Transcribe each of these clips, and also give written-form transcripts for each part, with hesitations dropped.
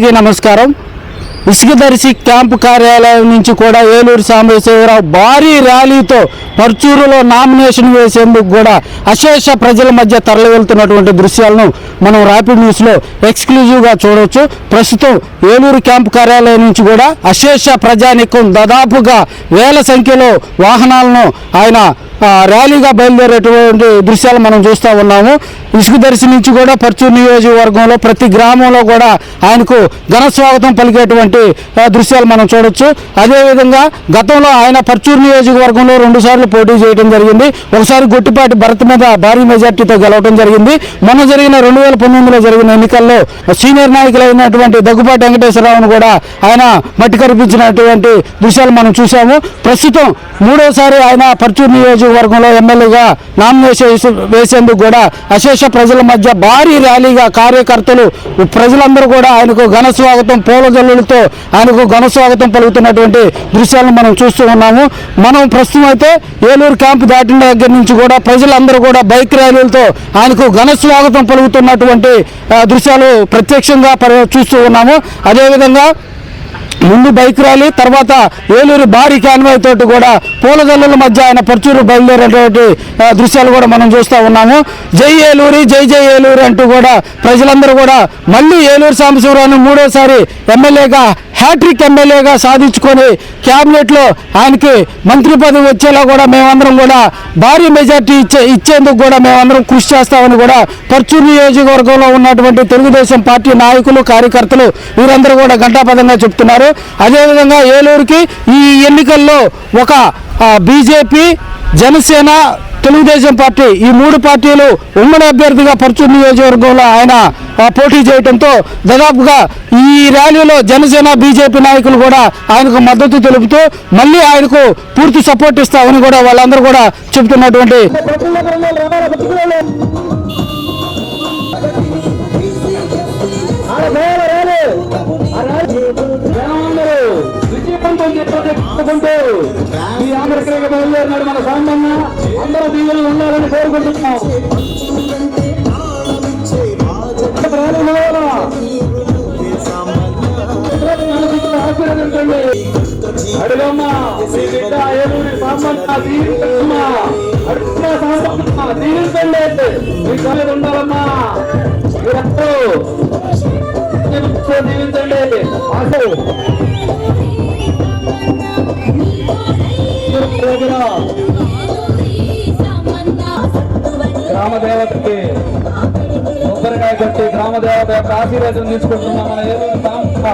నమస్కారం. ఇసుకదర్శి క్యాంపు కార్యాలయం నుంచి కూడా ఏలూరు సాంబశివరావు భారీ ర్యాలీతో పర్చూరులో నామినేషన్ వేసేందుకు కూడా అశేష ప్రజల మధ్య తరలి వెళ్తున్నటువంటి దృశ్యాలను మనం ర్యాపిడ్ న్యూస్లో ఎక్స్క్లూజివ్గా చూడవచ్చు. ప్రస్తుతం ఏలూరు క్యాంపు కార్యాలయం నుంచి కూడా అశేష ప్రజానికం దాదాపుగా వేల సంఖ్యలో వాహనాలను ఆయన ర్యాలీగా బయలుదేరేటువంటి దృశ్యాలు మనం చూస్తూ ఉన్నాము. ఇసుకదర్శి నుంచి కూడా పర్చూరు నియోజకవర్గంలో ప్రతి గ్రామంలో కూడా ఆయనకు ఘన స్వాగతం పలికేటువంటి దృశ్యాలు మనం చూడొచ్చు. అదేవిధంగా గతంలో ఆయన పర్చూరు నియోజకవర్గంలో 2 సార్లు పోటీ చేయడం జరిగింది. ఒకసారి గొట్టిపాటి భరత్ మీద భారీ మెజార్టీతో గెలవడం జరిగింది. మొన్న జరిగిన 2019లో జరిగిన ఎన్నికల్లో సీనియర్ నాయకులైనటువంటి దగ్గుపాటి వెంకటేశ్వరరావును కూడా ఆయన మట్టి కరిపించినటువంటి దృశ్యాలు మనం చూసాము. ప్రస్తుతం 3వసారి ఆయన పర్చూరు నియోజకవర్గంలో ఎమ్మెల్యేగా నామినేషన్ వేసేందుకు కూడా అశేష ప్రజల మధ్య భారీ ర్యాలీగా కార్యకర్తలు ప్రజలందరూ కూడా ఆయనకు ఘన స్వాగతం పూలజల్లులతో ఆయనకు ఘన స్వాగతం పలుకుతున్నటువంటి దృశ్యాలను మనం చూస్తూ ఉన్నాము. మనం ప్రస్తుతం అయితే ఏలూరు క్యాంపు దాటిన దగ్గర నుంచి కూడా ప్రజలందరూ కూడా బైక్ ర్యాలీలతో ఆయనకు ఘన స్వాగతం పలుకుతున్నటువంటి దృశ్యాలు ప్రత్యక్షంగా చూస్తూ ఉన్నాము. అదేవిధంగా ముందు బైక్ ర్యాలీ, తర్వాత ఏలూరు భారీ కాన్వాయ్ తోటి కూడా పూలజల్లుల మధ్య ఆయన పర్చూరు బయలుదేరేటువంటి దృశ్యాలు కూడా మనం చూస్తూ ఉన్నాము. జై ఏలూరి, జై జై ఏలూరు అంటూ కూడా ప్రజలందరూ కూడా మళ్ళీ ఏలూరు సాంబశివరావును 3వసారి ఎమ్మెల్యేగా హ్యాట్రిక్ ఎమ్మెల్యేగా సాధించుకొని క్యాబినెట్లో ఆయనకి మంత్రి పదవి వచ్చేలా కూడా మేమందరం కూడా భారీ మెజార్టీ ఇచ్చేందుకు కూడా మేమందరం కృషి చేస్తామని కూడా పర్చూరు నియోజకవర్గంలో ఉన్నటువంటి తెలుగుదేశం పార్టీ నాయకులు, కార్యకర్తలు వీరందరూ కూడా ఘంటాపథంగా చెప్తున్నారు. అదేవిధంగా ఏలూరుకి ఈ ఎన్నికల్లో ఒక బీజేపీ, జనసేన, తెలుగుదేశం పార్టీ ఈ 3 పార్టీలు ఉమ్మడి అభ్యర్థిగా పర్చూరు నియోజకవర్గంలో ఆయన పోటీ చేయడంతో దాదాపుగా ఈ ర్యాలీలో జనసేన, బీజేపీ నాయకులు కూడా ఆయనకు మద్దతు తెలుపుతూ మళ్ళీ ఆయనకు పూర్తి సపోర్ట్ ఇస్తామని కూడా వాళ్ళందరూ కూడా చెబుతున్నటువంటి ఈ ఆంధ్రప్రదేశ్ బయలుదేరినాడు మన సాంబన్న. అందరూ దీవులు ఉండాలని కోరుకుంటున్నాం. ఆశీర్వదించండి. అడుగమ్మా మీ బిడ్డ ఏలూరి సాంబన్న దీవించమ్మా. అడుగుతున్న సాంబన్న దీవించండి. మీ కాలేదు ఉండాలమ్మా. మీరందరూ దీవించండి. ఆశ గ్రామదేవతకి కొబ్బరికాయ కట్టి గ్రామదేవత యొక్క ఆశీర్వాదం తీసుకుంటున్నాం. మన ఏలూరు సాంబ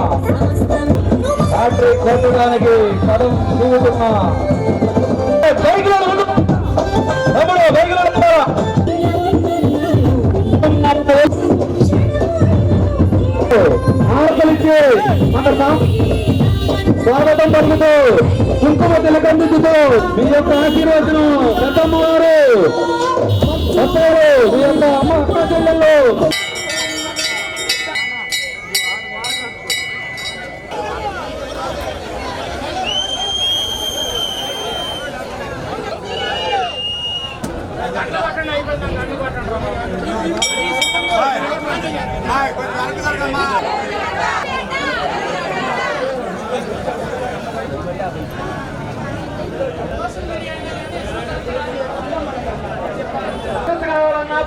ఫ్యాక్టరీ కొట్టడానికి కదం చూగుతున్నా. ఆకలిచ్చి మన స్వాగతం పలుకుతూ కుంకుమ తిలకందిద్దుతూ మీ యొక్క ఆశీర్వచనం పెద్దమ్మవారు చెప్పారు. మీ యొక్క అమ్మ అక్క చెల్లెళ్ళు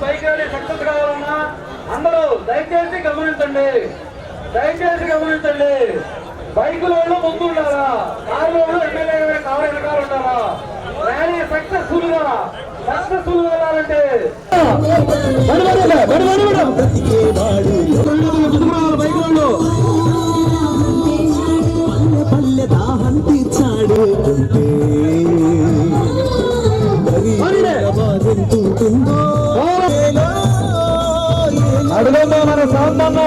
బైక్ ర్యాలీ సక్సెస్ కావాలన్నా అందరూ దయచేసి గమనించండి. బైకులో ముందు ఉండాలా, కారులో ఎమ్మెల్యే కారు వెనకాల ఉండాలా. ర్యాలీ సక్సెస్ఫుల్ గా వెళ్ళాలంటే బైకులలో అడుగుందా మన సాంబన్న.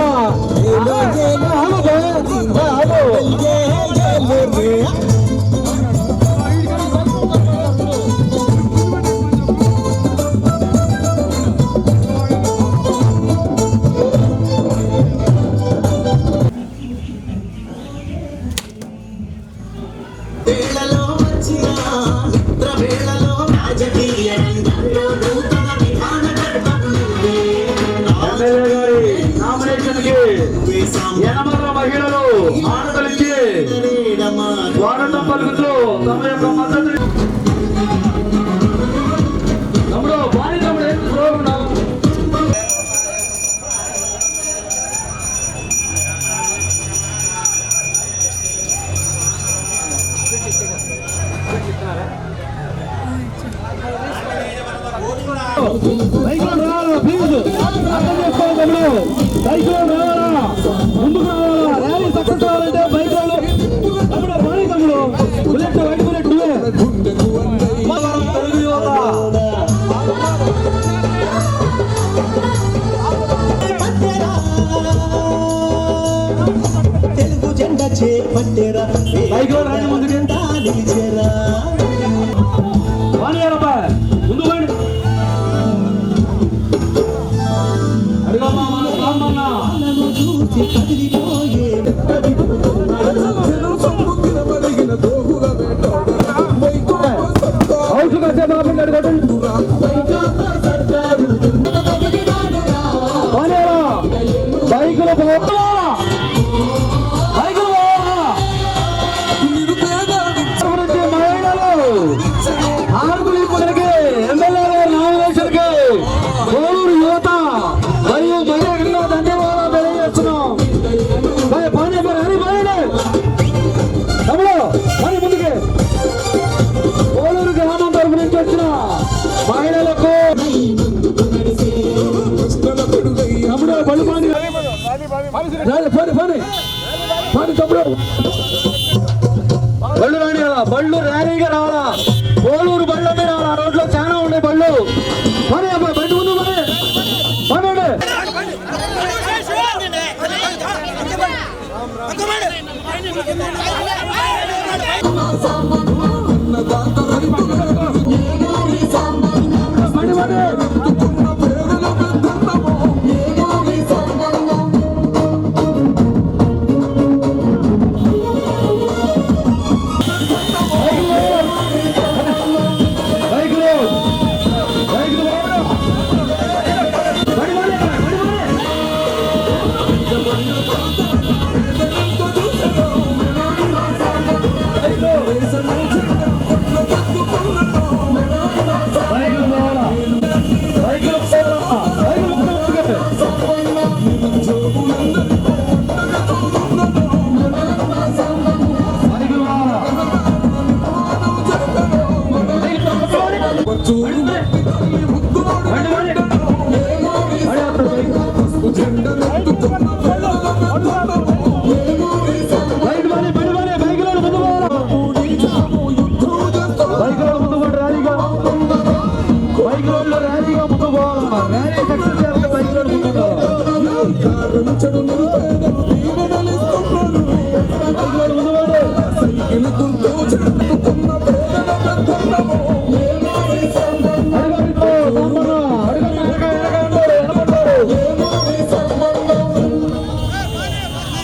ఎమ్మెల్యే గారి నామినేషన్ కి 80వ మహిళలు ఆడతలిచ్చి స్వాగతం పలుకుతూ తమ యొక్క మద్దతు తమ్ముడు బాని తమ్ముడు ఏం చూస్తున్నావు? సైకిల్ రావాలా ప్లీజ్ అర్థం చేసుకోవాలి తమ్ముడు. సైకిల్ రావాలా, ముందుకు రావాలా. ర్యాలీ సక్సెస్ అవ్వాలంటే బైక్ రావాలి తమ్ముడు. బాని తమ్ముడు బుల్లెట్ వైట్ బుల్లెట్ తెలుగు యువత తెలుగు జెండా చేపట్టేరా బైక్ లో రాని ముందుకు నిలిచేరా బాని అబ్బా ముందు పోండి. అడిగమ్మా మన సామన్న చూసి కదిలిపోయే హౌస్ కట్టే బాబు అడగండి. బైకులు గురించి మహిళలు ఆరుగురు ఇప్పటికి ఎమ్మెల్యే గారి నామినేషన్కి కోవూరు యువత మరియు మహిళలకు ధన్యవాదాలు తెలియజేస్తున్నాం. పని తమ్ముడు పని ముందుకే కోవూరు గ్రామం తరఫు నుంచి వచ్చిన మహిళలకు తమ్ముడు బళ్ళు పని తమ్ముడు బళ్ళు రాని బళ్ళు ర్యాలీగా రావాలా. కోలూరు బళ్ళు అన్నీ రావాలా. రోడ్లో చాలా ఉన్నాయి బళ్ళు. పని అబ్బాయి బండి ముందు పని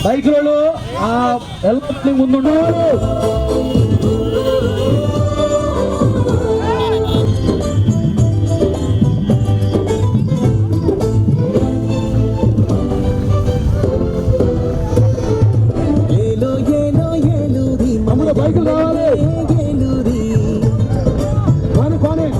బైకులలో ఆ ఎల్పి ముందున్నారు. బైకులు రావాలి. పని మన ఎమ్మెల్యే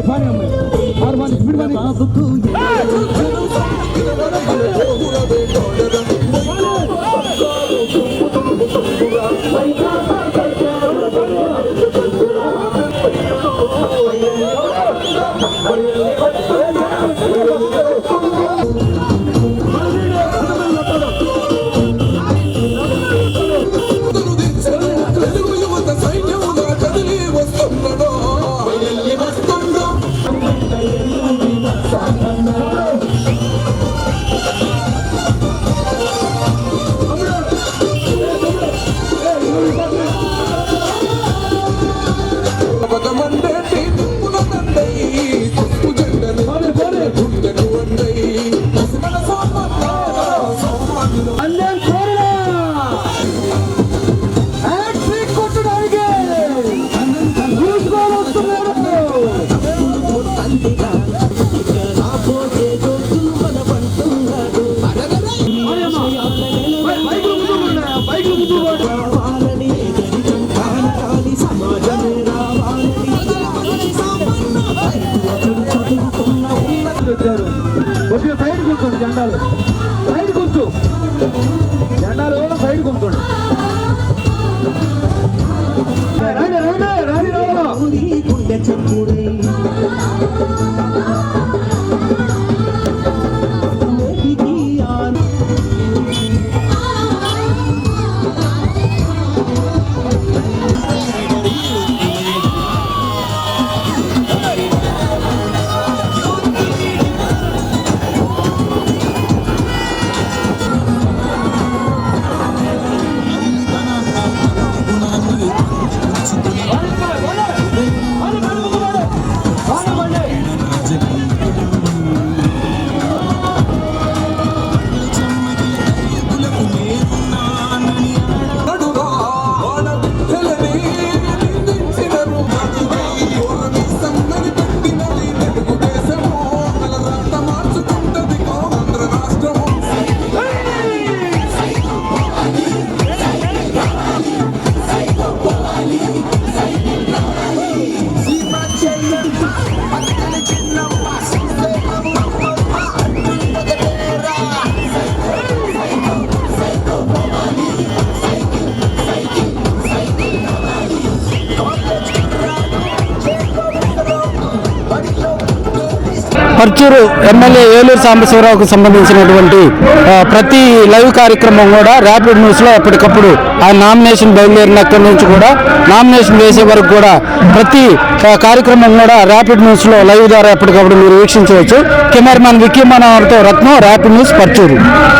పని అమ్మాయి బాబుకు కొట్టడానికి రాబోయే రోజులు మన పంటున్నాడు రావాలని ఎదురు కాని సమాజమే రావాలని చదువుకున్న వచ్చారు కొద్దిగా సైడ్ కూర్చోండి జెండాలు సైడ్ కూర్చో జెండాలు సైడ్ కూర్చోండి గుండె చెప్పుడే పర్చూరు ఎమ్మెల్యే ఏలూరు సాంబశివరావుకు సంబంధించినటువంటి ప్రతి లైవ్ కార్యక్రమం కూడా ర్యాపిడ్ న్యూస్లో ఎప్పటికప్పుడు ఆ నామినేషన్ బయలుదేరినక్కడి నుంచి కూడా నామినేషన్ వేసే వరకు కూడా ప్రతి కార్యక్రమం కూడా ర్యాపిడ్ న్యూస్లో లైవ్ ద్వారా ఎప్పటికప్పుడు మీరు వీక్షించవచ్చు. కెమెరామ్యాన్ విక్కీ మనోహర్తో రత్నం, ర్యాపిడ్ న్యూస్, పర్చూరు.